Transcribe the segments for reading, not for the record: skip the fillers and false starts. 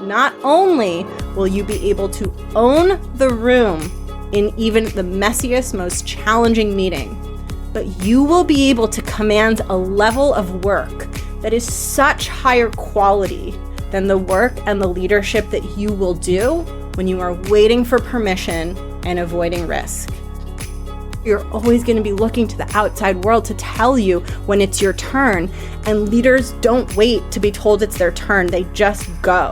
not only will you be able to own the room in even the messiest, most challenging meeting, but you will be able to command a level of work that is such higher quality than the work and the leadership that you will do when you are waiting for permission and avoiding risk. You're always going to be looking to the outside world to tell you when it's your turn, and leaders don't wait to be told it's their turn, they just go.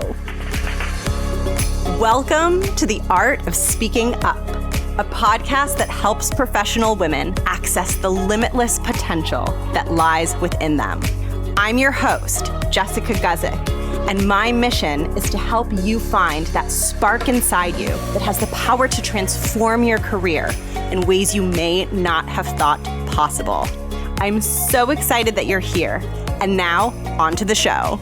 Welcome to The Art of Speaking Up, a podcast that helps professional women access the limitless potential that lies within them. I'm your host, Jessica Guzik, and my mission is to help you find that spark inside you that has the power to transform your career in ways you may not have thought possible. I'm so excited that you're here. And now, on to the show.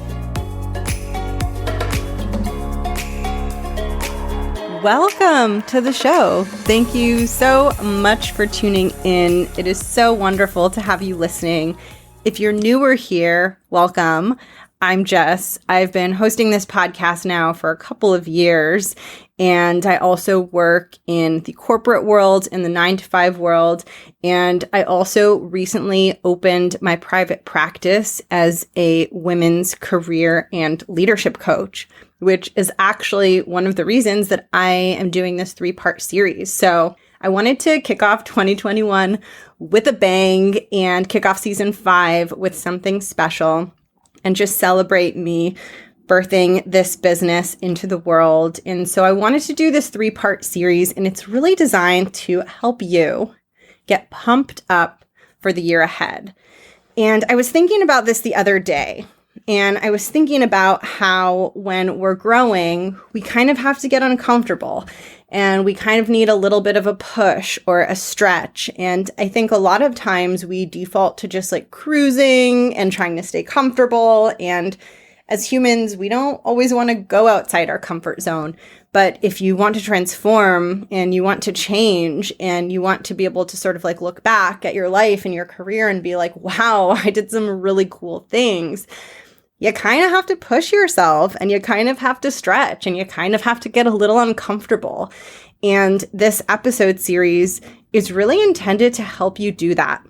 Welcome to the show. Thank you so much for tuning in. It is so wonderful to have you listening. If you're newer here, welcome. I'm Jess. I've been hosting this podcast now for a couple of years, and I also work in the corporate world, in the 9-to-5 world, and I also recently opened my private practice as a women's career and leadership coach, which is actually one of the reasons that I am doing this 3-part series. So I wanted to kick off 2021 with a bang and kick off season 5 with something special and just celebrate me birthing this business into the world. And so I wanted to do this 3-part series, and it's really designed to help you get pumped up for the year ahead. And I was thinking about this the other day, and I was thinking about how when we're growing, we kind of have to get uncomfortable, and we kind of need a little bit of a push or a stretch. And I think a lot of times we default to just like cruising and trying to stay comfortable. And as humans, we don't always want to go outside our comfort zone. But if you want to transform and you want to change and you want to be able to sort of like look back at your life and your career and be like, wow, I did some really cool things, you kind of have to push yourself, and you kind of have to stretch, and you kind of have to get a little uncomfortable. And this episode series is really intended to help you do that.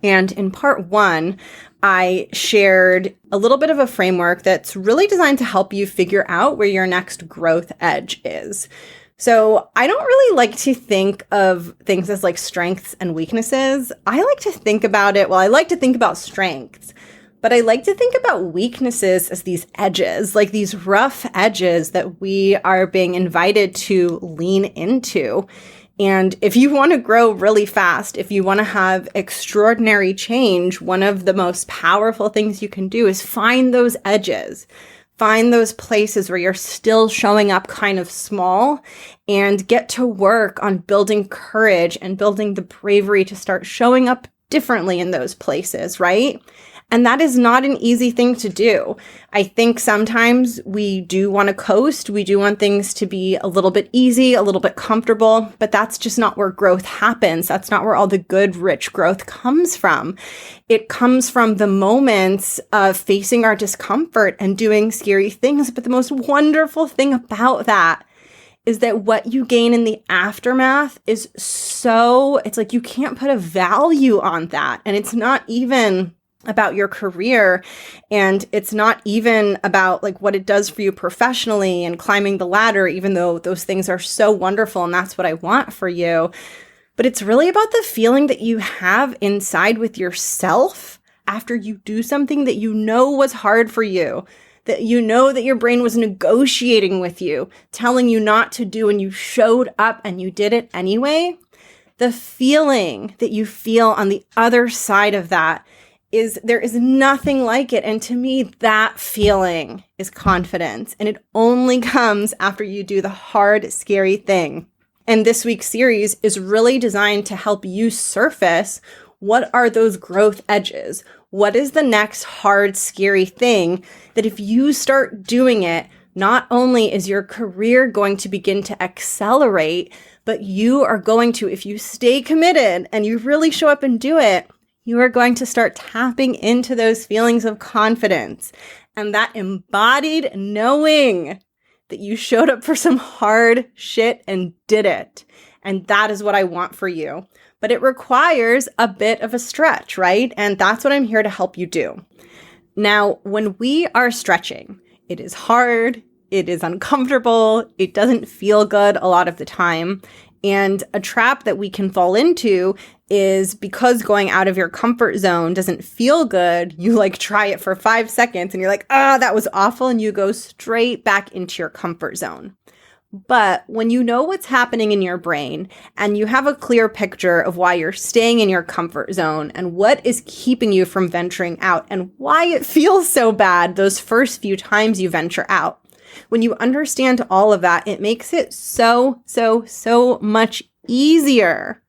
And in part 1, I shared a little bit of a framework that's really designed to help you figure out where your next growth edge is. So I don't really like to think of things as like strengths and weaknesses. I like to think about it, I like to think about strengths, but I like to think about weaknesses as these edges, like these rough edges that we are being invited to lean into. And if you want to grow really fast, if you want to have extraordinary change, one of the most powerful things you can do is find those edges. Find those places where you're still showing up kind of small, and get to work on building courage and building the bravery to start showing up differently in those places, right? And that is not an easy thing to do. I think sometimes we do want to coast. We do want things to be a little bit easy, a little bit comfortable, but that's just not where growth happens. That's not where all the good, rich growth comes from. It comes from the moments of facing our discomfort and doing scary things. But the most wonderful thing about that is that what you gain in the aftermath is it's like you can't put a value on that. And it's not even about your career, and it's not even about like what it does for you professionally and climbing the ladder, even though those things are so wonderful and that's what I want for you. But it's really about the feeling that you have inside with yourself after you do something that you know was hard for you, that you know that your brain was negotiating with you, telling you not to do, and you showed up and you did it anyway. The feeling that you feel on the other side of that there is nothing like it. And to me, that feeling is confidence. And it only comes after you do the hard, scary thing. And this week's series is really designed to help you surface what are those growth edges? What is the next hard, scary thing that if you start doing it, not only is your career going to begin to accelerate, but you are going to, if you stay committed and you really show up and do it, you are going to start tapping into those feelings of confidence and that embodied knowing that you showed up for some hard shit and did it. And that is what I want for you. But it requires a bit of a stretch, right? And that's what I'm here to help you do. Now, when we are stretching, it is hard, it is uncomfortable, it doesn't feel good a lot of the time. And a trap that we can fall into is because going out of your comfort zone doesn't feel good, you like try it for 5 seconds and you're like, that was awful. And you go straight back into your comfort zone. But when you know what's happening in your brain and you have a clear picture of why you're staying in your comfort zone and what is keeping you from venturing out and why it feels so bad those first few times you venture out, when you understand all of that, it makes it so much easier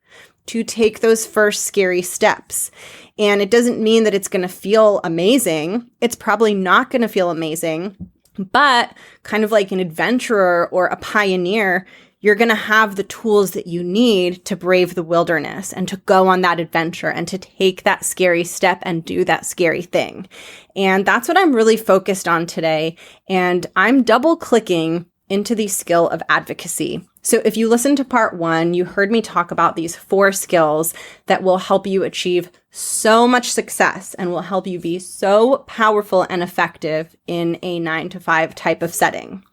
to take those first scary steps. And it doesn't mean that it's going to feel amazing. It's probably not going to feel amazing. But kind of like an adventurer or a pioneer, you're going to have the tools that you need to brave the wilderness and to go on that adventure and to take that scary step and do that scary thing. And that's what I'm really focused on today. And I'm double clicking into the skill of advocacy. So if you listen to part 1, you heard me talk about these 4 skills that will help you achieve so much success and will help you be so powerful and effective in a 9-to-5 type of setting.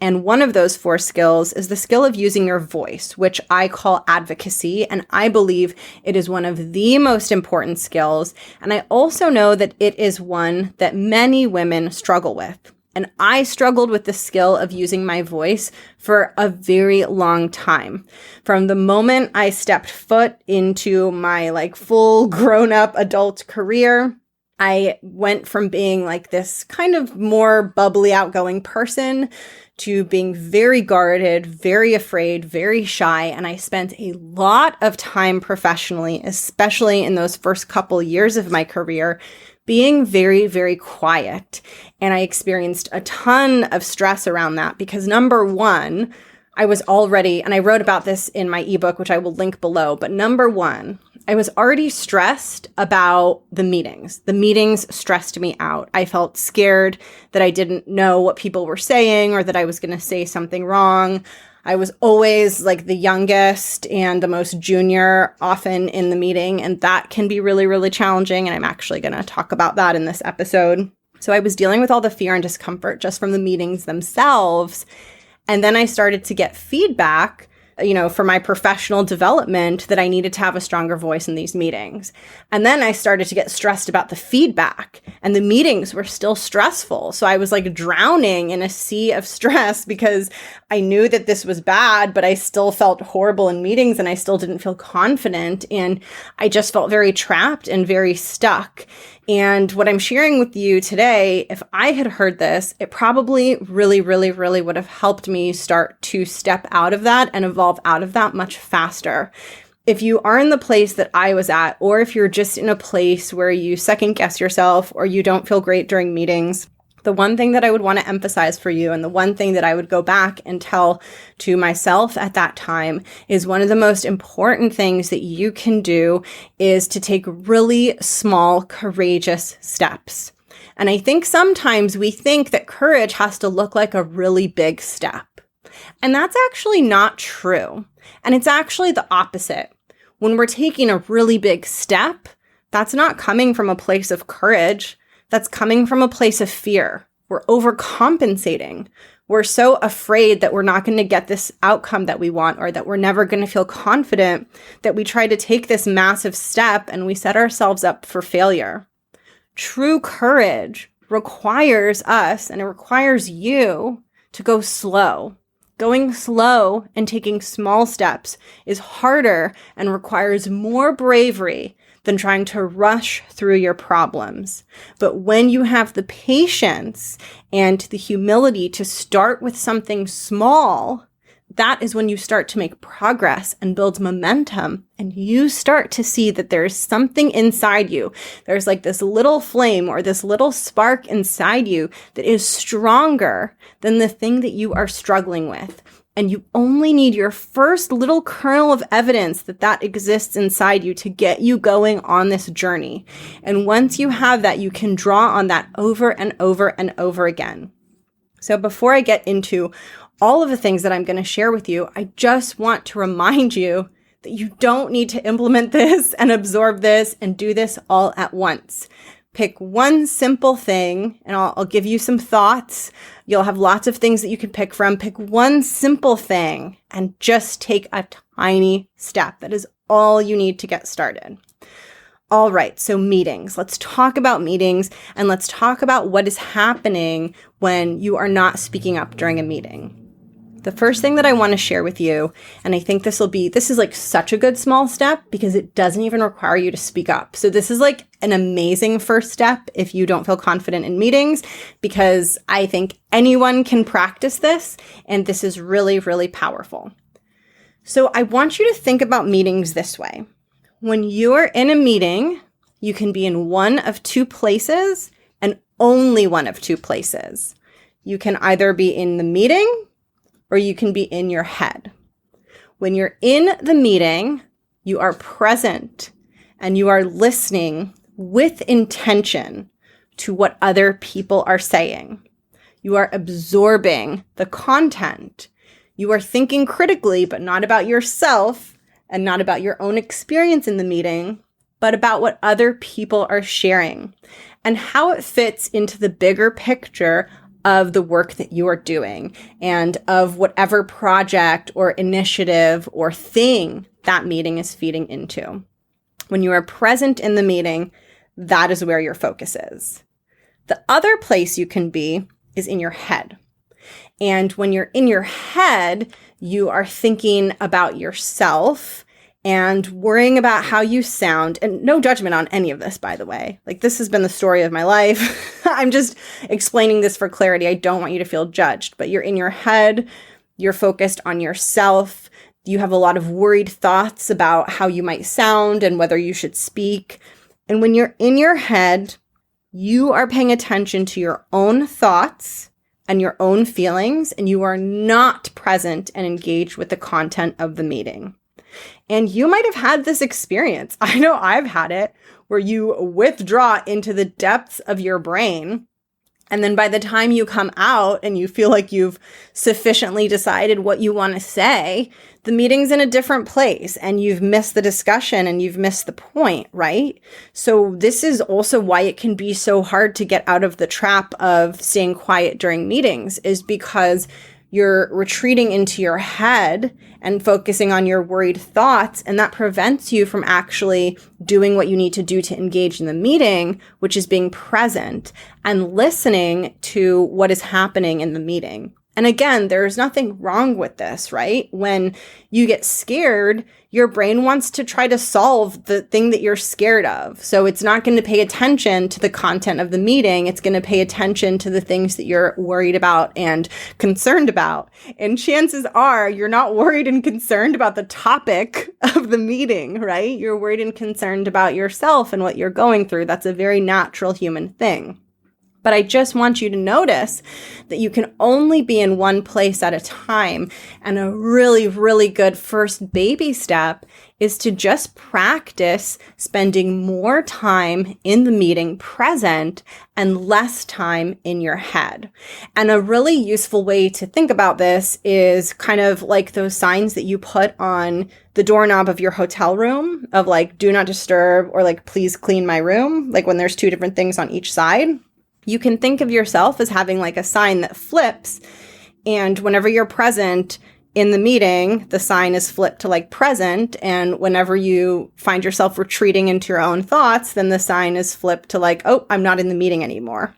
And one of those 4 skills is the skill of using your voice, which I call advocacy. And I believe it is one of the most important skills. And I also know that it is one that many women struggle with. And I struggled with the skill of using my voice for a very long time. From the moment I stepped foot into my full grown-up adult career, I went from being this kind of more bubbly, outgoing person to being very guarded, very afraid, very shy. And I spent a lot of time professionally, especially in those first couple years of my career, being very, very quiet. And I experienced a ton of stress around that because number one, I was already, and I wrote about this in my ebook, which I will link below, but number one, I was already stressed about the meetings. The meetings stressed me out. I felt scared that I didn't know what people were saying or that I was going to say something wrong. I was always the youngest and the most junior often in the meeting, and that can be really, really challenging, and I'm actually going to talk about that in this episode. So I was dealing with all the fear and discomfort just from the meetings themselves, and then I started to get feedback for my professional development that I needed to have a stronger voice in these meetings. And then I started to get stressed about the feedback, and the meetings were still stressful. So I was drowning in a sea of stress because I knew that this was bad, but I still felt horrible in meetings and I still didn't feel confident. And I just felt very trapped and very stuck. And what I'm sharing with you today, if I had heard this, it probably really, really, really would have helped me start to step out of that and evolve out of that much faster. If you are in the place that I was at, or if you're just in a place where you second guess yourself or you don't feel great during meetings, the one thing that I would want to emphasize for you and the one thing that I would go back and tell to myself at that time is one of the most important things that you can do is to take really small, courageous steps. And I think sometimes we think that courage has to look like a really big step. And that's actually not true. And it's actually the opposite. When we're taking a really big step, that's not coming from a place of courage. That's coming from a place of fear. We're overcompensating. We're so afraid that we're not going to get this outcome that we want or that we're never going to feel confident that we try to take this massive step and we set ourselves up for failure. True courage requires us and it requires you to go slow. Going slow and taking small steps is harder and requires more bravery than trying to rush through your problems. But when you have the patience and the humility to start with something small, that is when you start to make progress and build momentum. And you start to see that there's something inside you. There's this little flame or this little spark inside you that is stronger than the thing that you are struggling with. And you only need your first little kernel of evidence that that exists inside you to get you going on this journey. And once you have that, you can draw on that over and over and over again. So before I get into all of the things that I'm going to share with you, I just want to remind you that you don't need to implement this and absorb this and do this all at once. Pick one simple thing, and I'll give you some thoughts. You'll have lots of things that you can pick from. Pick one simple thing and just take a tiny step. That is all you need to get started. All right, so meetings. Let's talk about meetings, and let's talk about what is happening when you are not speaking up during a meeting. The first thing that I want to share with you, and I think this is like such a good small step because it doesn't even require you to speak up. So this is like an amazing first step if you don't feel confident in meetings, because I think anyone can practice this, and this is really, really powerful. So I want you to think about meetings this way. When you're in a meeting, you can be in one of two places and only one of two places. You can either be in the meeting or you can be in your head. When you're in the meeting, you are present and you are listening with intention to what other people are saying. You are absorbing the content. You are thinking critically, but not about yourself and not about your own experience in the meeting, but about what other people are sharing and how it fits into the bigger picture of the work that you are doing and of whatever project or initiative or thing that meeting is feeding into. When you are present in the meeting, that is where your focus is. The other place you can be is in your head. And when you're in your head, you are thinking about yourself and worrying about how you sound, and no judgment on any of this, by the way. Like, this has been the story of my life. I'm just explaining this for clarity. I don't want you to feel judged, but you're in your head, you're focused on yourself. You have a lot of worried thoughts about how you might sound and whether you should speak. And when you're in your head, you are paying attention to your own thoughts and your own feelings, and you are not present and engaged with the content of the meeting. And you might have had this experience. I know I've had it, where you withdraw into the depths of your brain. And then by the time you come out and you feel like you've sufficiently decided what you want to say, the meeting's in a different place and you've missed the discussion and you've missed the point, right? So this is also why it can be so hard to get out of the trap of staying quiet during meetings, is because you're retreating into your head and focusing on your worried thoughts, and that prevents you from actually doing what you need to do to engage in the meeting, which is being present and listening to what is happening in the meeting. And again, there's nothing wrong with this, right? When you get scared, your brain wants to try to solve the thing that you're scared of. So it's not going to pay attention to the content of the meeting. It's going to pay attention to the things that you're worried about and concerned about. And chances are you're not worried and concerned about the topic of the meeting, right? You're worried and concerned about yourself and what you're going through. That's a very natural human thing. But I just want you to notice that you can only be in one place at a time. And a really, really good first baby step is to just practice spending more time in the meeting present and less time in your head. And a really useful way to think about this is kind of like those signs that you put on the doorknob of your hotel room of like, do not disturb, or like, please clean my room. Like when there's two different things on each side. You can think of yourself as having like a sign that flips, and whenever you're present in the meeting, the sign is flipped to like present, and whenever you find yourself retreating into your own thoughts, then the sign is flipped to like, oh, I'm not in the meeting anymore.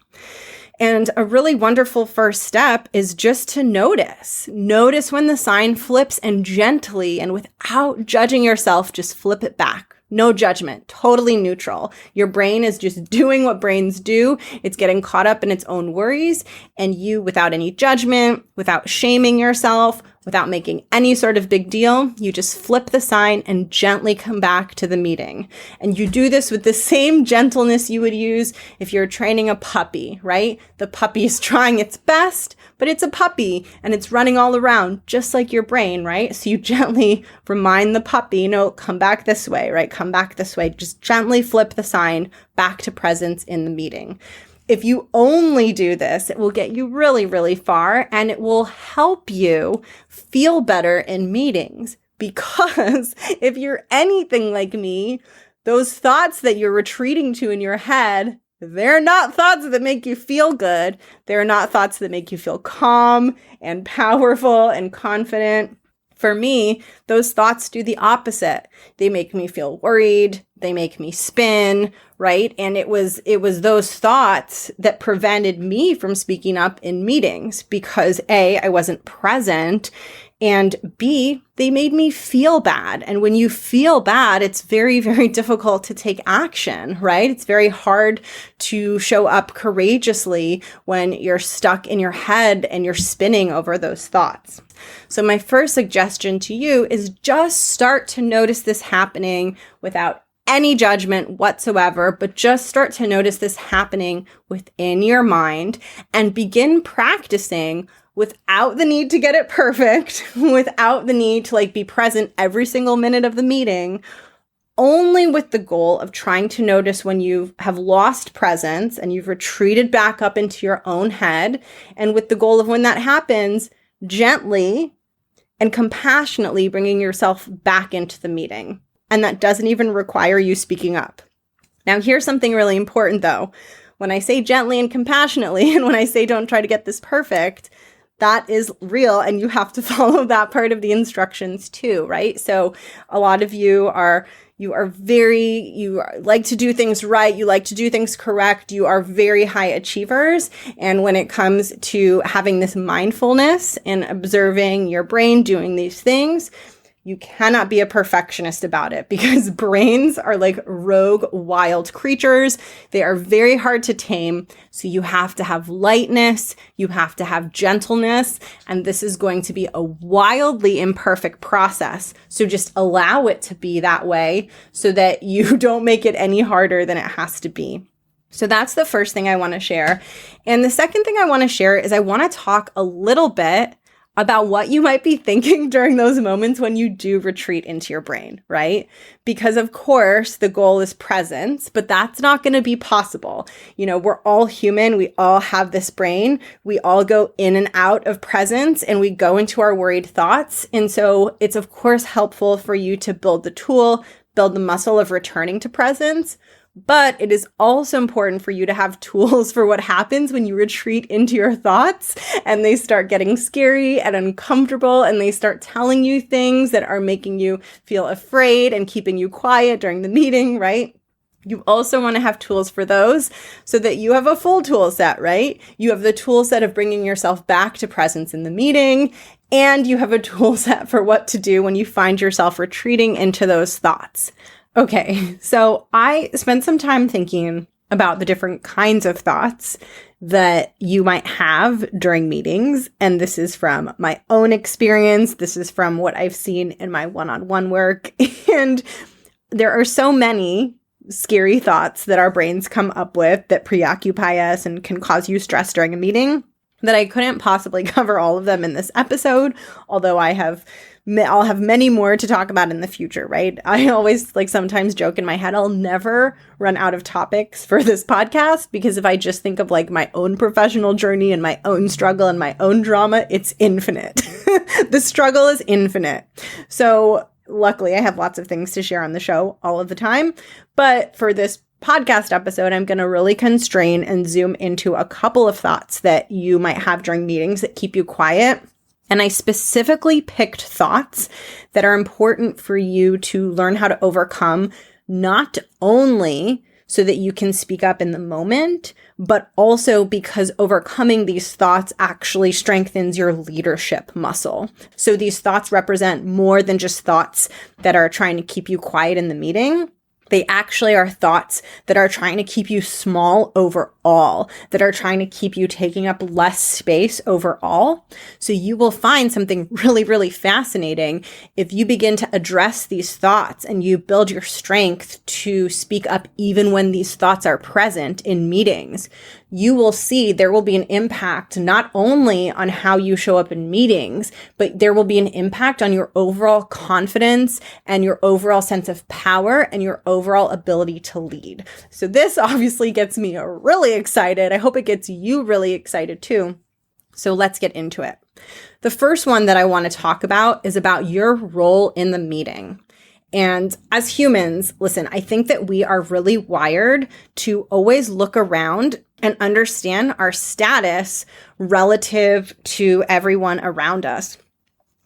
And a really wonderful first step is just to notice when the sign flips, and gently and without judging yourself, just flip it back. No judgment, totally neutral. Your brain is just doing what brains do. It's getting caught up in its own worries, and you, without any judgment, without shaming yourself, without making any sort of big deal, you just flip the sign and gently come back to the meeting. And you do this with the same gentleness you would use if you're training a puppy, right? The puppy is trying its best, but it's a puppy and it's running all around just like your brain, right? So you gently remind the puppy, no, come back this way, right? Come back this way. Just gently flip the sign back to presence in the meeting. If you only do this, it will get you really, really far, and it will help you feel better in meetings. Because if you're anything like me, those thoughts that you're retreating to in your head, they're not thoughts that make you feel good. They're not thoughts that make you feel calm and powerful and confident. For me, those thoughts do the opposite. They make me feel worried. They make me spin, right? And it was those thoughts that prevented me from speaking up in meetings because A, I wasn't present, and B, they made me feel bad. And when you feel bad, it's very, very difficult to take action, right? It's very hard to show up courageously when you're stuck in your head and you're spinning over those thoughts. So my first suggestion to you is just start to notice this happening without any judgment whatsoever, but just start to notice this happening within your mind and begin practicing without the need to get it perfect, without the need to be present every single minute of the meeting, only with the goal of trying to notice when you have lost presence and you've retreated back up into your own head, and with the goal of when that happens, gently and compassionately bringing yourself back into the meeting. And that doesn't even require you speaking up. Now, here's something really important though. When I say gently and compassionately, and when I say don't try to get this perfect, that is real, and you have to follow that part of the instructions too, right? So a lot of you like to do things right. You like to do things correct. You are very high achievers. And when it comes to having this mindfulness and observing your brain doing these things, you cannot be a perfectionist about it because brains are like rogue, wild creatures. They are very hard to tame. So you have to have lightness. You have to have gentleness. And this is going to be a wildly imperfect process. So just allow it to be that way so that you don't make it any harder than it has to be. So that's the first thing I want to share. And the second thing I want to share is I want to talk a little bit about what you might be thinking during those moments when you do retreat into your brain, right? Because of course, the goal is presence, but that's not going to be possible. We're all human. We all have this brain. We all go in and out of presence and we go into our worried thoughts. And so it's of course helpful for you to build the muscle of returning to presence. But it is also important for you to have tools for what happens when you retreat into your thoughts and they start getting scary and uncomfortable and they start telling you things that are making you feel afraid and keeping you quiet during the meeting, right? You also want to have tools for those so that you have a full tool set, right? You have the tool set of bringing yourself back to presence in the meeting, and you have a tool set for what to do when you find yourself retreating into those thoughts. Okay, so I spent some time thinking about the different kinds of thoughts that you might have during meetings. And this is from my own experience. This is from what I've seen in my one-on-one work. And there are so many scary thoughts that our brains come up with that preoccupy us and can cause you stress during a meeting that I couldn't possibly cover all of them in this episode, although I'll have many more to talk about in the future, right? I always sometimes joke in my head, I'll never run out of topics for this podcast because if I just think of my own professional journey and my own struggle and my own drama, it's infinite. The struggle is infinite. So luckily I have lots of things to share on the show all of the time. But for this podcast episode, I'm going to really constrain and zoom into a couple of thoughts that you might have during meetings that keep you quiet. And I specifically picked thoughts that are important for you to learn how to overcome, not only so that you can speak up in the moment, but also because overcoming these thoughts actually strengthens your leadership muscle. So these thoughts represent more than just thoughts that are trying to keep you quiet in the meeting. They actually are thoughts that are trying to keep you small overall, that are trying to keep you taking up less space overall. So you will find something really, really fascinating if you begin to address these thoughts and you build your strength to speak up even when these thoughts are present in meetings. you will see there will be an impact not only on how you show up in meetings, but there will be an impact on your overall confidence and your overall sense of power and your overall ability to lead. So this obviously gets me really excited. I hope it gets you really excited too. So let's get into it. The first one that I want to talk about is about your role in the meeting. And as humans, listen, I think that we are really wired to always look around and understand our status relative to everyone around us.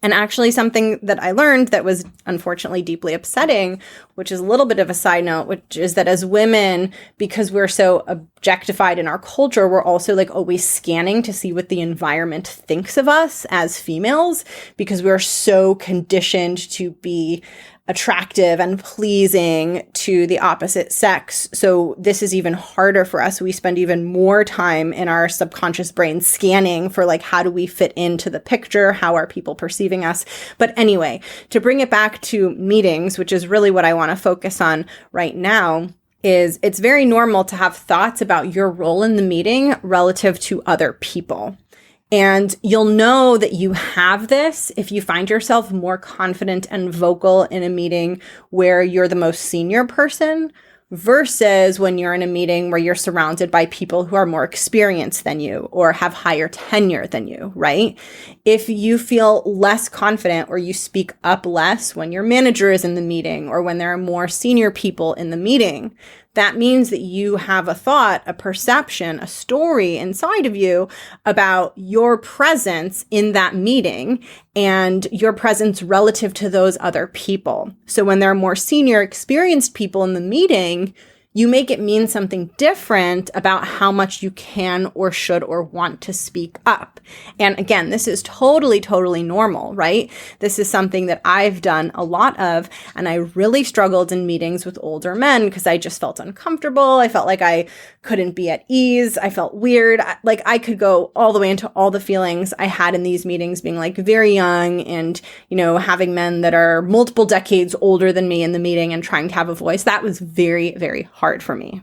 And actually something that I learned that was unfortunately deeply upsetting, which is a little bit of a side note, which is that as women, because we're so objectified in our culture, we're also like always scanning to see what the environment thinks of us as females, because we're so conditioned to be attractive and pleasing to the opposite sex. So this is even harder for us. We spend even more time in our subconscious brain scanning for like, how do we fit into the picture? How are people perceiving us? But anyway, to bring it back to meetings, which is really what I want to focus on right now, is it's very normal to have thoughts about your role in the meeting relative to other people. And you'll know that you have this if you find yourself more confident and vocal in a meeting where you're the most senior person versus when you're in a meeting where you're surrounded by people who are more experienced than you or have higher tenure than you, right? If you feel less confident or you speak up less when your manager is in the meeting or when there are more senior people in the meeting, that means that you have a thought, a perception, a story inside of you about your presence in that meeting and your presence relative to those other people. So when there are more senior, experienced people in the meeting, you make it mean something different about how much you can or should or want to speak up. And again, this is totally, totally normal, right? This is something that I've done a lot of, and I really struggled in meetings with older men because I just felt uncomfortable. I felt like I couldn't be at ease. I felt weird. Like I could go all the way into all the feelings I had in these meetings, being like very young and, you know, having men that are multiple decades older than me in the meeting and trying to have a voice. That was very, very hard for me.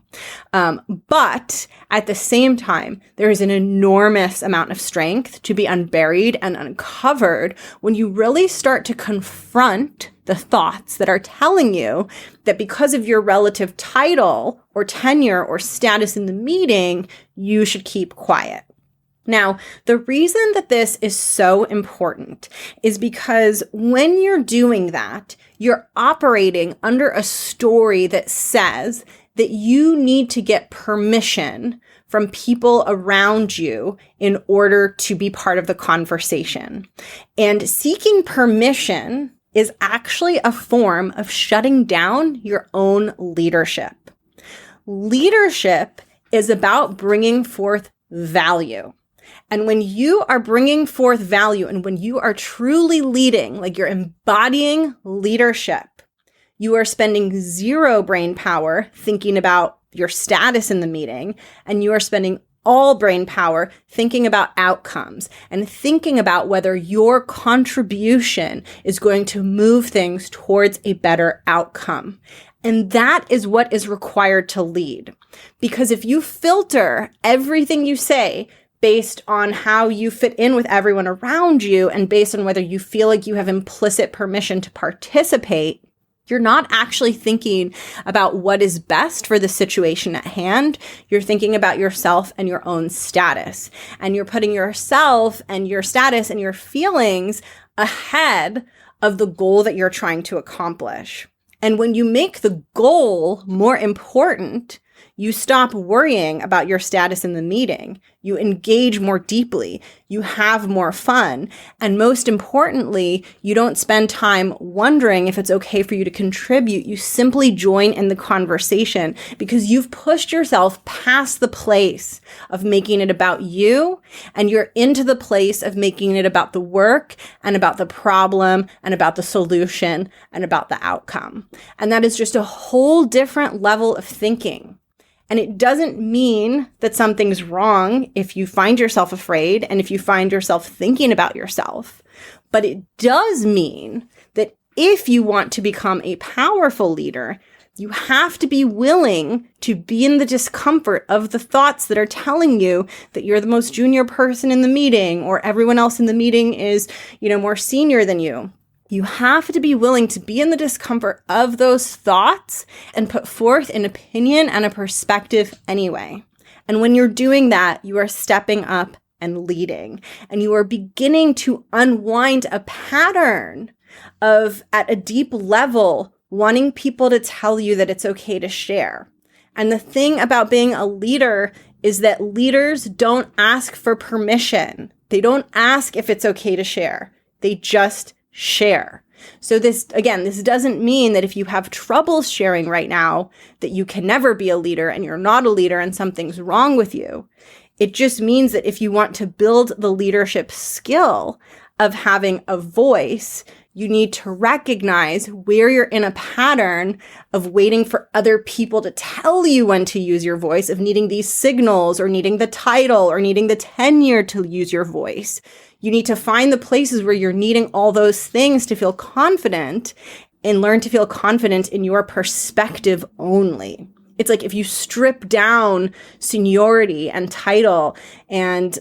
But at the same time, there is an enormous amount of strength to be unburied and uncovered when you really start to confront the thoughts that are telling you that because of your relative title or tenure or status in the meeting, you should keep quiet. Now, the reason that this is so important is because when you're doing that, you're operating under a story that says that you need to get permission from people around you in order to be part of the conversation. And seeking permission is actually a form of shutting down your own leadership. Leadership is about bringing forth value. And when you are bringing forth value and when you are truly leading, like you're embodying leadership, you are spending zero brain power thinking about your status in the meeting, and you are spending all brain power thinking about outcomes and thinking about whether your contribution is going to move things towards a better outcome. And that is what is required to lead. Because if you filter everything you say based on how you fit in with everyone around you and based on whether you feel like you have implicit permission to participate, you're not actually thinking about what is best for the situation at hand. You're thinking about yourself and your own status. And you're putting yourself and your status and your feelings ahead of the goal that you're trying to accomplish. And when you make the goal more important, you stop worrying about your status in the meeting. You engage more deeply. You have more fun. And most importantly, you don't spend time wondering if it's okay for you to contribute. You simply join in the conversation because you've pushed yourself past the place of making it about you, and you're into the place of making it about the work and about the problem and about the solution and about the outcome. And that is just a whole different level of thinking. And it doesn't mean that something's wrong if you find yourself afraid and if you find yourself thinking about yourself. But it does mean that if you want to become a powerful leader, You have to be willing to be in the discomfort of the thoughts that are telling you that you're the most junior person in the meeting or everyone else in the meeting is, more senior than you. You have to be willing to be in the discomfort of those thoughts and put forth an opinion and a perspective anyway. And when you're doing that, you are stepping up and leading, and you are beginning to unwind a pattern of, at a deep level, wanting people to tell you that it's okay to share. And the thing about being a leader is that leaders don't ask for permission. They don't ask if it's okay to share. They just share. So this doesn't mean that if you have trouble sharing right now, that you can never be a leader and you're not a leader and something's wrong with you. It just means that if you want to build the leadership skill of having a voice, you need to recognize where you're in a pattern of waiting for other people to tell you when to use your voice, of needing these signals or needing the title or needing the tenure to use your voice. You need to find the places where you're needing all those things to feel confident and learn to feel confident in your perspective only. It's like if you strip down seniority and title and,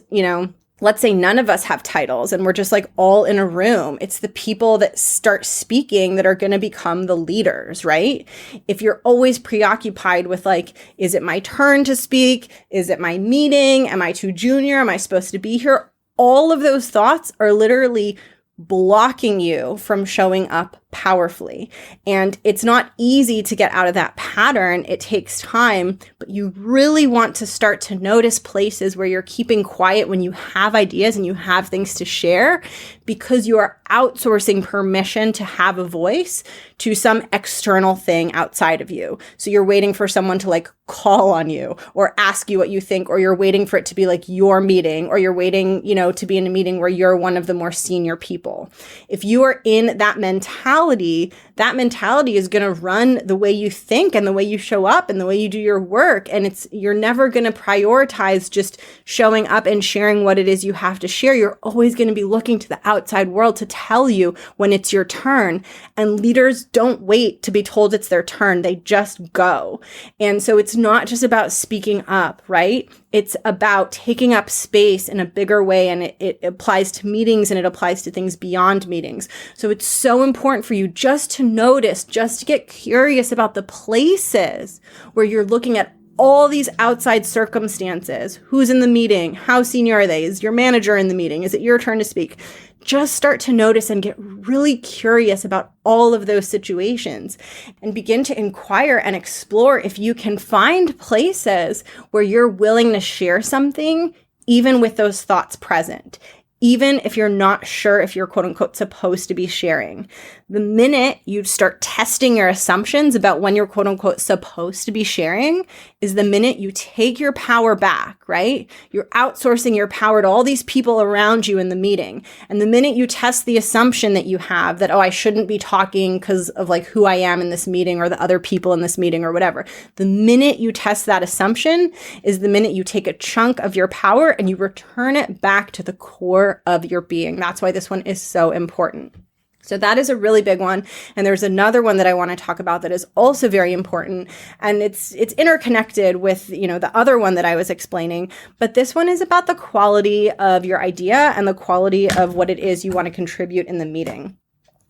let's say none of us have titles and we're just like all in a room. It's the people that start speaking that are going to become the leaders, right? If you're always preoccupied with like, is it my turn to speak? Is it my meeting? Am I too junior? Am I supposed to be here? All of those thoughts are literally blocking you from showing up powerfully. And it's not easy to get out of that pattern. It takes time, but you really want to start to notice places where you're keeping quiet when you have ideas and you have things to share, because you are outsourcing permission to have a voice to some external thing outside of you. So you're waiting for someone to like call on you or ask you what you think, or you're waiting for it to be like your meeting, or you're waiting, to be in a meeting where you're one of the more senior people. If you are in that mentality is going to run the way you think and the way you show up and the way you do your work. And you're never going to prioritize just showing up and sharing what it is you have to share. You're always going to be looking to the outside world to tell you when it's your turn. And leaders don't wait to be told it's their turn. They just go. And so it's not just about speaking up, right? It's about taking up space in a bigger way, and it applies to meetings and it applies to things beyond meetings. So it's so important for you just to notice, just to get curious about the places where you're looking at all these outside circumstances. Who's in the meeting? How senior are they? Is your manager in the meeting? Is it your turn to speak? Just start to notice and get really curious about all of those situations and begin to inquire and explore if you can find places where you're willing to share something, even with those thoughts present. Even if you're not sure if you're quote unquote supposed to be sharing. The minute you start testing your assumptions about when you're quote unquote supposed to be sharing is the minute you take your power back, right? You're outsourcing your power to all these people around you in the meeting. And the minute you test the assumption that you have that, I shouldn't be talking because of like who I am in this meeting or the other people in this meeting or whatever. The minute you test that assumption is the minute you take a chunk of your power and you return it back to the core of your being. That's why this one is so important. So that is a really big one. And there's another one that I want to talk about that is also very important. And it's interconnected with, the other one that I was explaining. But this one is about the quality of your idea and the quality of what it is you want to contribute in the meeting.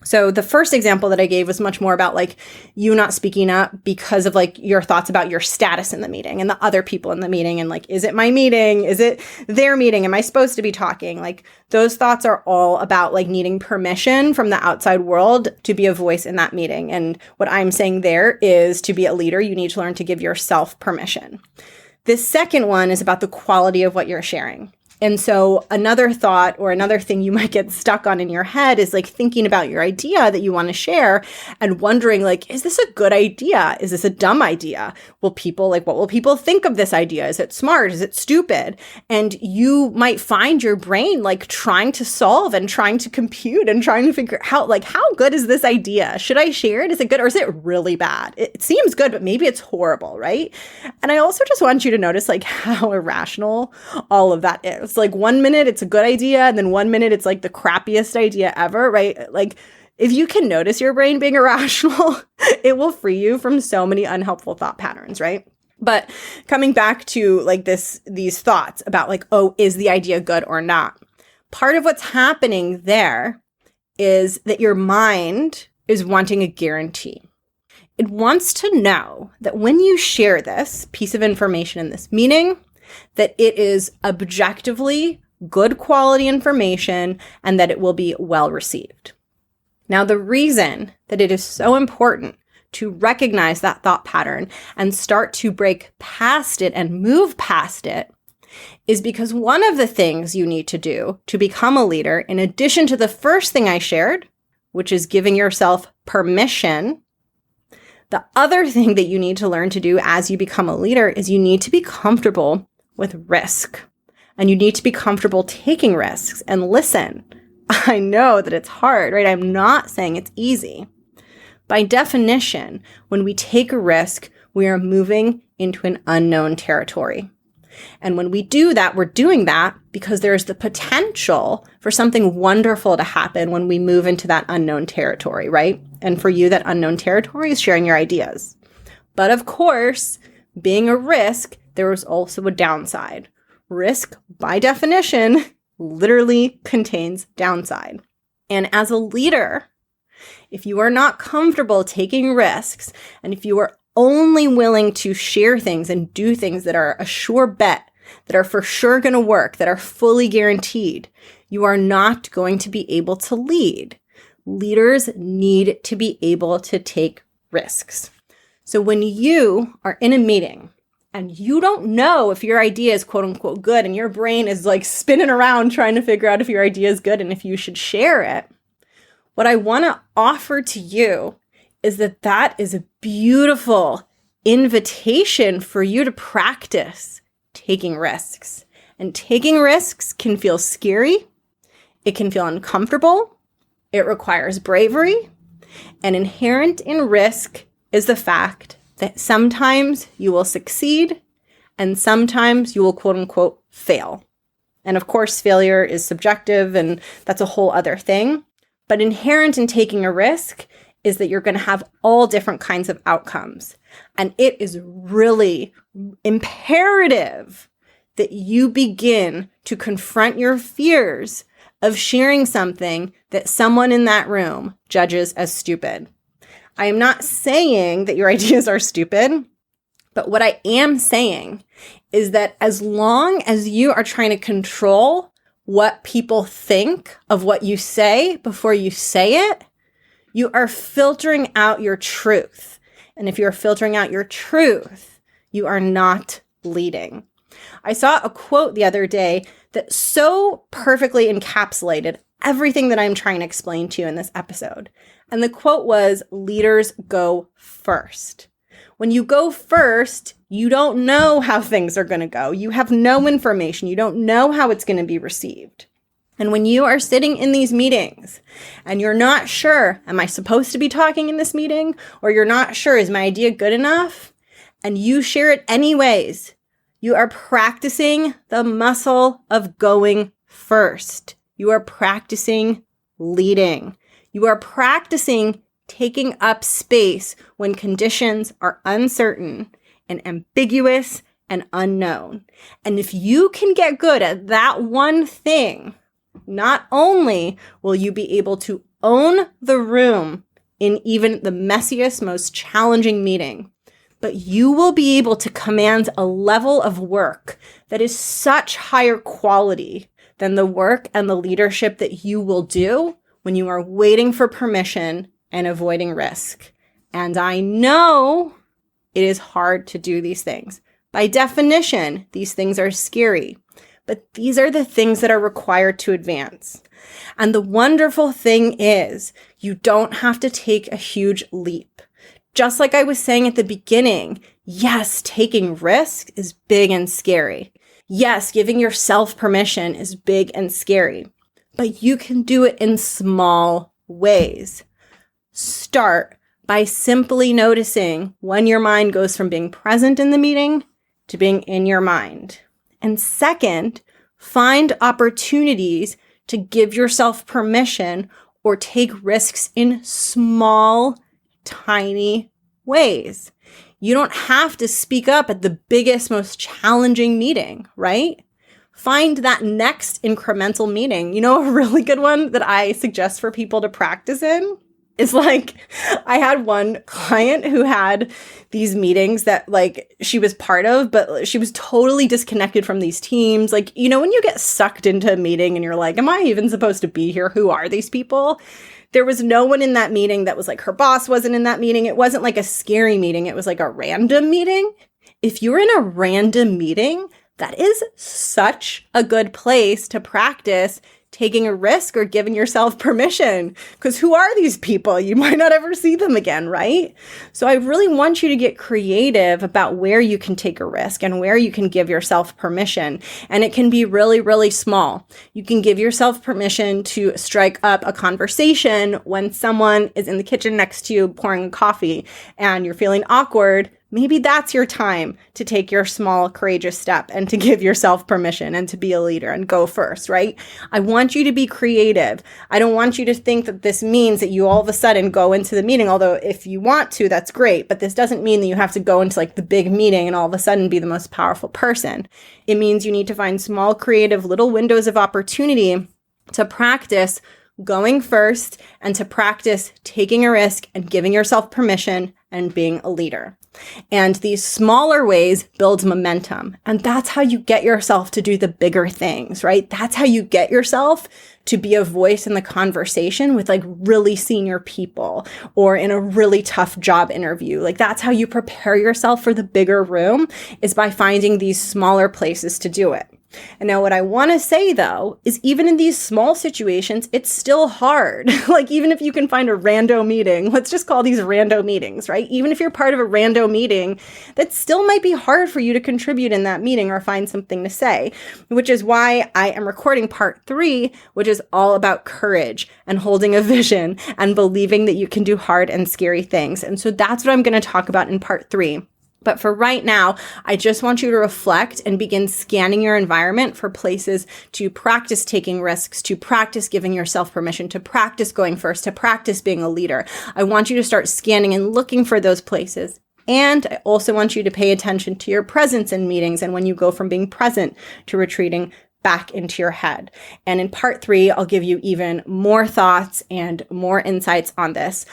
So the first example that I gave was much more about like you not speaking up because of like your thoughts about your status in the meeting and the other people in the meeting. And like, is it my meeting? Is it their meeting? Am I supposed to be talking? Like those thoughts are all about like needing permission from the outside world to be a voice in that meeting. And what I'm saying there is to be a leader, you need to learn to give yourself permission. This second one is about the quality of what you're sharing. And so another thought or another thing you might get stuck on in your head is like thinking about your idea that you want to share and wondering like, is this a good idea? Is this a dumb idea? What will people think of this idea? Is it smart? Is it stupid? And you might find your brain like trying to solve and trying to compute and trying to figure out like, how good is this idea? Should I share it? Is it good or is it really bad? It seems good, but maybe it's horrible, right? And I also just want you to notice like how irrational all of that is. Like 1 minute it's a good idea and then 1 minute it's like the crappiest idea ever, right? Like If you can notice your brain being irrational, it will free you from so many unhelpful thought patterns, right? But coming back to like these thoughts about like, oh, is the idea good or not? Part of what's happening there is that your mind is wanting a guarantee. It wants to know that when you share this piece of information in this meeting, that it is objectively good quality information and that it will be well received. Now, the reason that it is so important to recognize that thought pattern and start to break past it and move past it is because one of the things you need to do to become a leader, in addition to the first thing I shared, which is giving yourself permission, the other thing that you need to learn to do as you become a leader is you need to be comfortable with risk. And you need to be comfortable taking risks. And listen, I know that it's hard, right? I'm not saying it's easy. By definition, when we take a risk, we are moving into an unknown territory. And when we do that, we're doing that because there's the potential for something wonderful to happen when we move into that unknown territory, right? And for you, that unknown territory is sharing your ideas. But of course, being a risk, there is also a downside. Risk, by definition, literally contains downside. And as a leader, if you are not comfortable taking risks, and if you are only willing to share things and do things that are a sure bet, that are for sure going to work, that are fully guaranteed, you are not going to be able to lead. Leaders need to be able to take risks. So when you are in a meeting and you don't know if your idea is quote unquote good and your brain is like spinning around trying to figure out if your idea is good and if you should share it, what I want to offer to you is that is a beautiful invitation for you to practice taking risks. And taking risks can feel scary. It can feel uncomfortable. It requires bravery. And inherent in risk is the fact that sometimes you will succeed and sometimes you will quote unquote fail. And of course, failure is subjective and that's a whole other thing. But inherent in taking a risk is that you're going to have all different kinds of outcomes. And it is really imperative that you begin to confront your fears of sharing something that someone in that room judges as stupid. I am not saying that your ideas are stupid, but what I am saying is that as long as you are trying to control what people think of what you say before you say it, you are filtering out your truth. And if you're filtering out your truth, you are not leading. I saw a quote the other day that so perfectly encapsulated everything that I'm trying to explain to you in this episode. And the quote was, leaders go first. When you go first, you don't know how things are going to go. You have no information. You don't know how it's going to be received. And when you are sitting in these meetings and you're not sure, am I supposed to be talking in this meeting? Or you're not sure, is my idea good enough? And you share it anyways, you are practicing the muscle of going first. You are practicing leading. You are practicing taking up space when conditions are uncertain and ambiguous and unknown. And if you can get good at that one thing, not only will you be able to own the room in even the messiest, most challenging meeting, but you will be able to command a level of work that is such higher quality than the work and the leadership that you will do when you are waiting for permission and avoiding risk. And I know it is hard to do these things. By definition, these things are scary, but these are the things that are required to advance. And the wonderful thing is, you don't have to take a huge leap. Just like I was saying at the beginning, yes, taking risks is big and scary. Yes, giving yourself permission is big and scary, but you can do it in small ways. Start by simply noticing when your mind goes from being present in the meeting to being in your mind. And second, find opportunities to give yourself permission or take risks in small, tiny ways. You don't have to speak up at the biggest, most challenging meeting, right? Find that next incremental meeting. You know, a really good one that I suggest for people to practice in is like, I had one client who had these meetings that like she was part of, but she was totally disconnected from these teams. Like, you know, when you get sucked into a meeting and you're like, am I even supposed to be here? Who are these people? There was no one in that meeting that was like, her boss wasn't in that meeting. It wasn't like a scary meeting. It was like a random meeting. If you're in a random meeting, that is such a good place to practice taking a risk or giving yourself permission. Because who are these people? You might not ever see them again, right? So I really want you to get creative about where you can take a risk and where you can give yourself permission. And it can be really, really small. You can give yourself permission to strike up a conversation when someone is in the kitchen next to you pouring coffee and you're feeling awkward. Maybe that's your time to take your small, courageous step and to give yourself permission and to be a leader and go first, right? I want you to be creative. I don't want you to think that this means that you all of a sudden go into the meeting, although if you want to, that's great. But this doesn't mean that you have to go into like the big meeting and all of a sudden be the most powerful person. It means you need to find small, creative little windows of opportunity to practice going first and to practice taking a risk and giving yourself permission and being a leader. And these smaller ways build momentum. And that's how you get yourself to do the bigger things, right? That's how you get yourself to be a voice in the conversation with like really senior people or in a really tough job interview. Like that's how you prepare yourself for the bigger room, is by finding these smaller places to do it. And now what I want to say though, is even in these small situations, it's still hard. Like even if you can find a rando meeting, let's just call these rando meetings, right? Even if you're part of a rando meeting, that still might be hard for you to contribute in that meeting or find something to say, which is why I am recording part 3, which is all about courage and holding a vision and believing that you can do hard and scary things. And so that's what I'm going to talk about in part 3. But for right now, I just want you to reflect and begin scanning your environment for places to practice taking risks, to practice giving yourself permission, to practice going first, to practice being a leader. I want you to start scanning and looking for those places. And I also want you to pay attention to your presence in meetings and when you go from being present to retreating back into your head. And in part 3, I'll give you even more thoughts and more insights on this.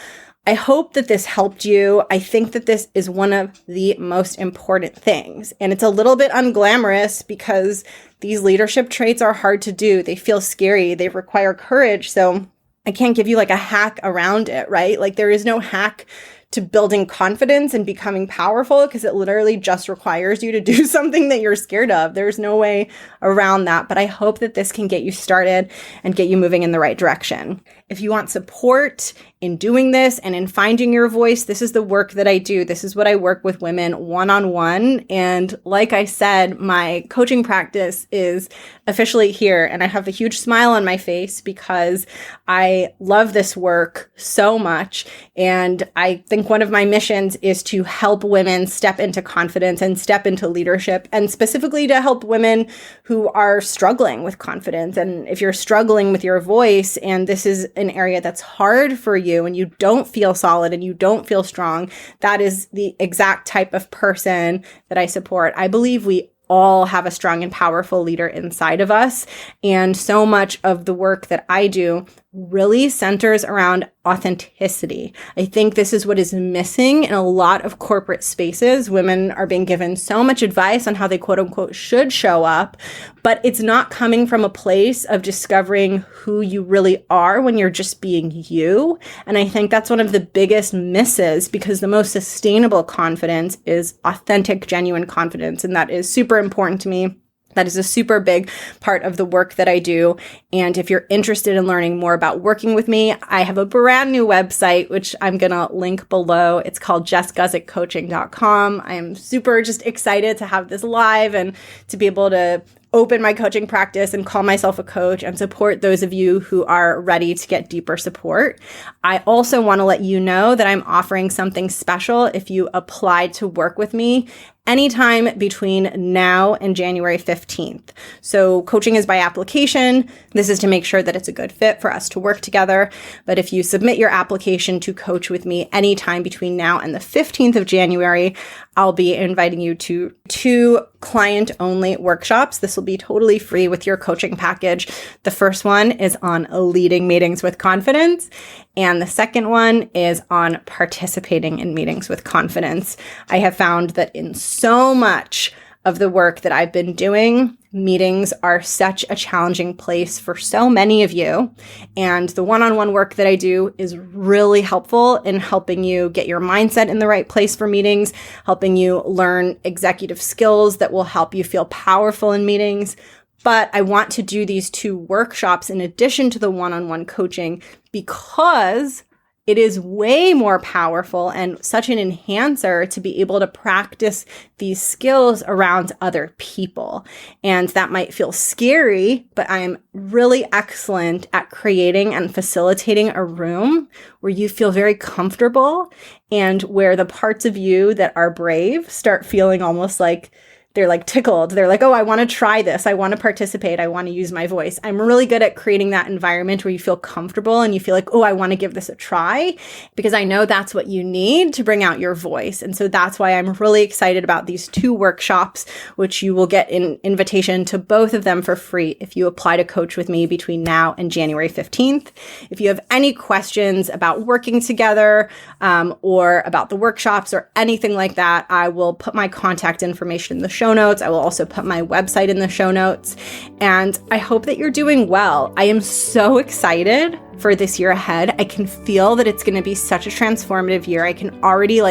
I hope that this helped you. I think that this is one of the most important things. And it's a little bit unglamorous because these leadership traits are hard to do. They feel scary. They require courage. So I can't give you like a hack around it, right? Like there is no hack to building confidence and becoming powerful because it literally just requires you to do something that you're scared of. There's no way around that. But I hope that this can get you started and get you moving in the right direction. If you want support in doing this and in finding your voice, this is the work that I do. This is what I work with women one-on-one. And like I said, my coaching practice is officially here. And I have a huge smile on my face because I love this work so much. And I think one of my missions is to help women step into confidence and step into leadership, and specifically to help women who are struggling with confidence. And if you're struggling with your voice and this is an area that's hard for you and you don't feel solid and you don't feel strong, that is the exact type of person that I support. I believe we all have a strong and powerful leader inside of us. And so much of the work that I do really centers around authenticity. I think this is what is missing in a lot of corporate spaces. Women are being given so much advice on how they quote unquote should show up, but it's not coming from a place of discovering who you really are when you're just being you. And I think that's one of the biggest misses, because the most sustainable confidence is authentic, genuine confidence. And that is super important to me. That is a super big part of the work that I do. And if you're interested in learning more about working with me, I have a brand new website, which I'm going to link below. It's called jessguzik.coaching.com. I am super just excited to have this live and to be able to open my coaching practice and call myself a coach and support those of you who are ready to get deeper support. I also want to let you know that I'm offering something special if you apply to work with me anytime between now and January 15th. So coaching is by application. This is to make sure that it's a good fit for us to work together. But if you submit your application to coach with me anytime between now and the 15th of January, I'll be inviting you to 2 client-only workshops. This will be totally free with your coaching package. The first one is on leading meetings with confidence, and the second one is on participating in meetings with confidence. I have found that in so much of the work that I've been doing, meetings are such a challenging place for so many of you. And the one-on-one work that I do is really helpful in helping you get your mindset in the right place for meetings, helping you learn executive skills that will help you feel powerful in meetings. But I want to do these 2 workshops in addition to the one-on-one coaching because it is way more powerful and such an enhancer to be able to practice these skills around other people. And that might feel scary, but I'm really excellent at creating and facilitating a room where you feel very comfortable and where the parts of you that are brave start feeling almost like they're like tickled. They're like, oh, I want to try this. I want to participate. I want to use my voice. I'm really good at creating that environment where you feel comfortable and you feel like, oh, I want to give this a try, because I know that's what you need to bring out your voice. And so that's why I'm really excited about these 2 workshops, which you will get an invitation to both of them for free if you apply to coach with me between now and January 15th. If you have any questions about working together or about the workshops or anything like that, I will put my contact information in the show notes. I will also put my website in the show notes. And I hope that you're doing well. I am so excited for this year ahead. I can feel that it's going to be such a transformative year. I can already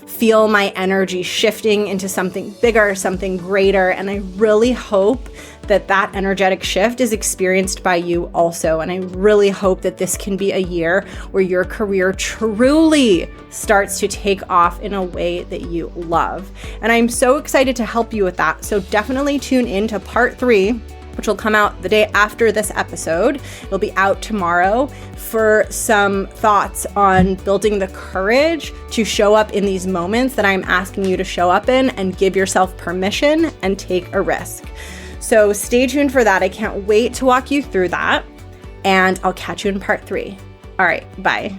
feel my energy shifting into something bigger, something greater. And I really hope that that energetic shift is experienced by you also. And I really hope that this can be a year where your career truly starts to take off in a way that you love. And I'm so excited to help you with that. So definitely tune in to part 3, which will come out the day after this episode. It'll be out tomorrow, for some thoughts on building the courage to show up in these moments that I'm asking you to show up in, and give yourself permission and take a risk. So stay tuned for that. I can't wait to walk you through that, and I'll catch you in part 3. All right, bye.